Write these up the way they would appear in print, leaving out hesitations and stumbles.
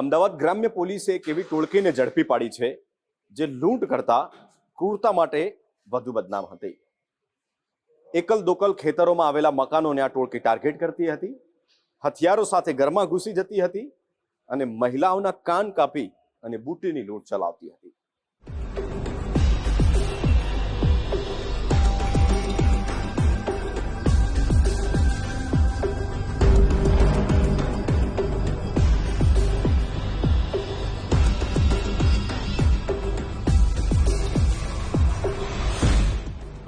અમદાવાદ ગ્રામ્ય પોલીસે એક એવી ટોળકીને ઝડપી પાડી છે જે લૂંટ કરતા ક્રૂરતા માટે વધુ બદનામ હતી। એકલ દોકલ ખેતરોમાં આવેલા મકાનોને આ ટોળકી ટાર્ગેટ કરતી હતી, હથિયારો સાથે ઘરમાં ઘૂસી જતી હતી અને મહિલાઓના કાન કાપી અને બુટ્ટીની લૂંટ ચલાવતી હતી।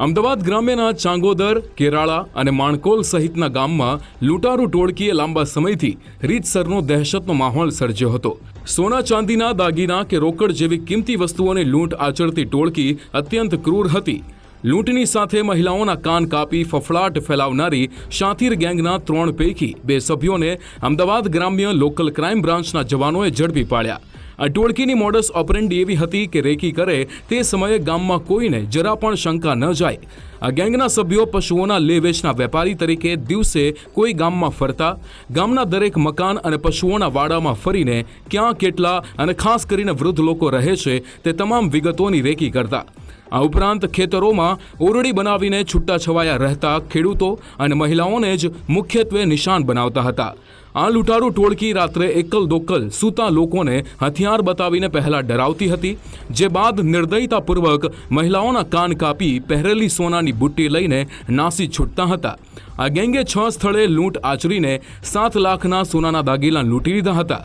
અમદાવાદ ગ્રામ્યના ચાંગોદર, કેરાળા અને માણકોલ સહિતના ગામમાં લૂંટારૂ ટોળકીએ લાંબા સમયથી રીતસરનો દહેશતનો માહોલ સર્જ્યો હતો। સોના ચાંદીના દાગીના કે રોકડ જેવી કિંમતી વસ્તુઓની લૂંટ આચરતી ટોળકી અત્યંત ક્રૂર હતી। લૂંટની સાથે મહિલાઓના કાન કાપી ફફડાટ ફેલાવનારી શાતીર ગેંગના 3 પૈકી 2 સભ્યોને અમદાવાદ ગ્રામ્ય લોકલ ક્રાઇમ બ્રાન્ચના જવાનોએ ઝડપી પાડ્યા। આ ટોળકીની મોડસ ઓપરેન્ડી એવી હતી કે રેકી કરે તે સમયે ગામમાં કોઈને જરા પણ શંકા ન જાય। આ ગેંગના સભ્યો પશુઓના લે વેચના વેપારી તરીકે દિવસે કોઈ ગામમાં ફરતા, ગામના દરેક મકાન અને પશુઓના વાડામાં ફરીને ક્યાં કેટલા અને ખાસ કરીને વૃદ્ધ લોકો રહે છે તે તમામ વિગતોની રેકી કરતા। આ ઉપરાંત ખેતરોમાં ઓરડી બનાવીને છૂટાછવાયા રહેતા ખેડૂતો અને મહિલાઓને જ મુખ્યત્વે નિશાન બનાવતા હતા। આ લૂંટારૂ ટોળકી રાત્રે એકલ દોકલ સૂતા લોકોને હથિયાર બતાવીને પહેલા ડરાવતી હતી, જે બાદ નિર્દયતાપૂર્વક મહિલાઓના કાન કાપી પહેરેલી સોનાની બુટ્ટી લઈને નાસી છૂટતા હતા। આ ગેંગે 6 સ્થળે લૂંટ આચરીને 7 લાખના સોનાના દાગીના લૂંટી લીધા હતા।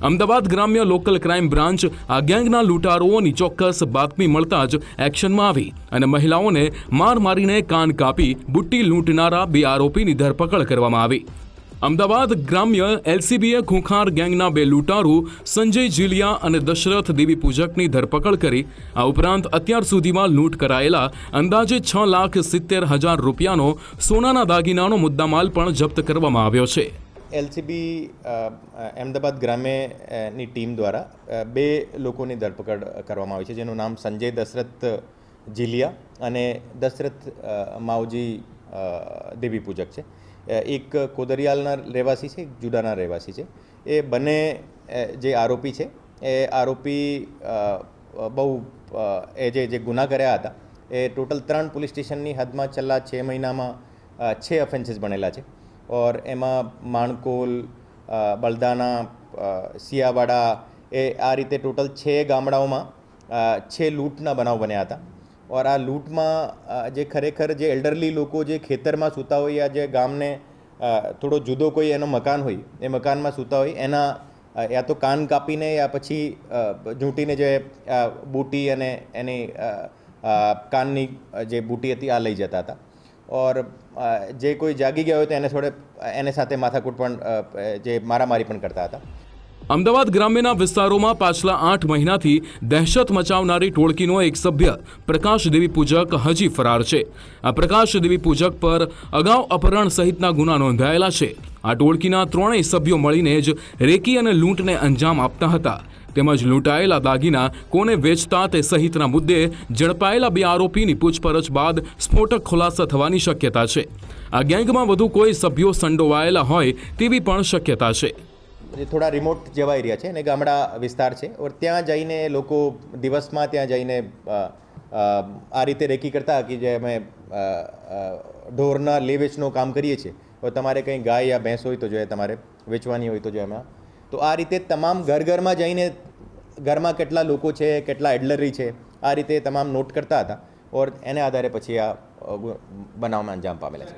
અમદાવાદ ગ્રામ્ય લોકલ ક્રાઇમ બ્રાન્ચ આ ગેંગના લૂંટારુઓની ચોક્કસ બાતમી મળતા જ એક્શનમાં આવી અને મહિલાઓને માર મારીને કાન કાપી બુટ્ટી લૂંટનારા 2 આરોપીની ધરપકડ કરવામાં આવી। અમદાવાદ ગ્રામ્ય એલસીબીએ ખૂંખાર ગેંગના 2 લૂંટારૂ સંજય જીલિયા અને દશરથ દેવી પૂજકની ધરપકડ કરી। આ ઉપરાંત અત્યાર સુધીમાં લૂંટ કરાયેલા અંદાજે 6,70,000 રૂપિયાનો સોનાના દાગીનાનો મુદ્દામાલ પણ જપ્ત કરવામાં આવ્યો છે। એલસીબી અમદાવાદ ગ્રામ્યની ટીમ દ્વારા 2 લોકોની ધરપકડ કરવામાં આવી છે, જેનું નામ સંજય દશરથ જીલિયા અને દશરથ માવજી દેવી પૂજક છે। એક કોદરિયાલના રહેવાસી છે, એક જુડાના રહેવાસી છે। એ બંને જે આરોપી છે એ આરોપી બહુ જે ગુના કર્યા હતા એ ટોટલ 3 પોલીસ સ્ટેશનની હદમાં છેલ્લા 6 મહિનામાં 6 ઓફેન્સીસ બનેલા છે। और એમાં માણકોલ, બલદાના, સિયાવાડા એ આ રીતે ટોટલ 6 ગામડાઓમાં 6 લૂંટના બનાવ બન્યા હતા। और આ લૂંટમાં જે ખરેખર જે એલ્ડરલી લોકો જે ખેતરમાં સૂતા હોય યા જે ગામને થોડો જુદો કોઈ એનો મકાન હોય એ મકાનમાં સૂતા હોય એના યા તો કાન કાપીને યા પછી ઝૂંટીને જે બુટી અને એની કાનની જે બુટી હતી આ લઈ જતા હતા। और જે કોઈ જાગી ગયા હોય તો એને સાથે માથાકૂટ પણ જે મારામારી પણ કરતા હતા। અમદાવાદ ગ્રામ્યના વિસ્તારોમાં પાછલા 8 મહિનાથી દહેશત મચાવનારી ટોળકીનો એક સભ્ય પ્રકાશ દેવી પૂજક હજી ફરાર છે। આ પ્રકાશ દેવી પૂજક પર અગાઉ અપહરણ સહિતના ગુના નોંધાયેલા છે। આ ટોળકીના 3 સભ્યો મળીને જ રેકી અને લૂંટને અંજામ આપતા હતા, તેમજ લૂંટાયેલા દાગીના કોને વેચતા તે સહિતના મુદ્દે ઝડપાયેલા 2 આરોપીની પૂછપરછ બાદ સ્ફોટક ખુલાસા થવાની શક્યતા છે। આ ગેંગમાં વધુ કોઈ સભ્યો સંડોવાયેલા હોય તેવી પણ શક્યતા છે। જે થોડા રિમોટ જેવા એરિયા છે અને ગામડા વિસ્તાર છે ઓર ત્યાં જઈને લોકો દિવસમાં ત્યાં જઈને આ રીતે રેકી કરતા કે જે અમે ઢોરના લે વેચનું કામ કરીએ છીએ और તમારે કંઈ ગાય યા ભેંસ હોય તો જો તમારે વેચવાની હોય તો જો એમાં તો આ રીતે તમામ ઘરમાં જઈને ઘરમાં કેટલા લોકો છે, કેટલા એડલરી છે આ રીતે તમામ નોટ કરતા હતા और એને આધારે પછી આ બનાવમાં અંજામ પામેલા છે।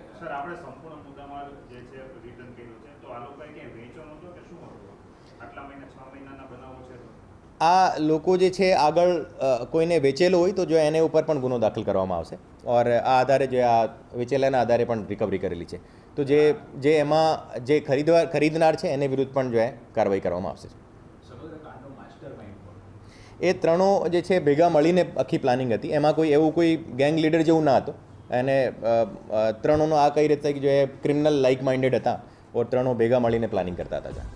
આ લોકો જે છે આગળ કોઈને વેચેલો હોય તો જો એને ઉપર પણ ગુનો દાખલ કરવામાં આવશે और આ આધારે જે આ વેચેલાના આધારે પણ રિકવરી કરેલી છે તો જે એમાં જે ખરીદનાર છે એને વિરુદ્ધ પણ જો કાર્યવાહી કરવામાં આવશે। એ 3 જે છે ભેગા મળીને આખી પ્લાનિંગ હતી, એમાં કોઈ એવું કોઈ ગેંગ લીડર જેવું ના હતો અને 3નો આ કઈ રીતે જો ક્રિમિનલ લાઇક માઇન્ડેડ હતા और 3 ભેગા મળીને પ્લાનિંગ કરતા હતા।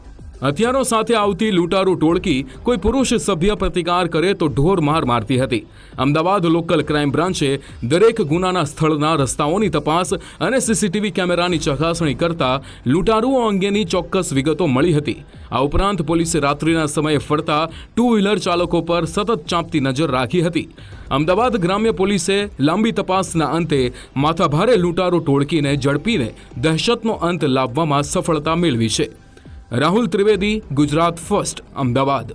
હથિયારો સાથે આવતી લૂંટારૂ ટોળકી કોઈ પુરુષ સભ્ય પ્રતિકાર કરે તો ઢોર માર મારતી હતી. અમદાવાદ લોકલ ક્રાઇમ બ્રાન્ચે દરેક ગુનાના સ્થળના રસ્તાઓની તપાસ અને સીસીટીવી કેમેરાની ચકાસણી કરતા લૂંટારુઓ અંગેની ચોક્કસ વિગતો મળી હતી. આ ઉપરાંત પોલીસે રાત્રિના સમયે ફરતા ટુ વ્હીલર ચાલકો પર સતત ચાંપતી નજર રાખી હતી. અમદાવાદ ગ્રામ્ય પોલીસે લાંબી તપાસના અંતે માથાભારે લૂંટારૂ ટોળકીને ઝડપીને દહેશતનો અંત લાવવામાં સફળતા મેળવી છે. રાહુલ ત્રિવેદી, ગુજરાત ફર્સ્ટ, અમદાવાદ.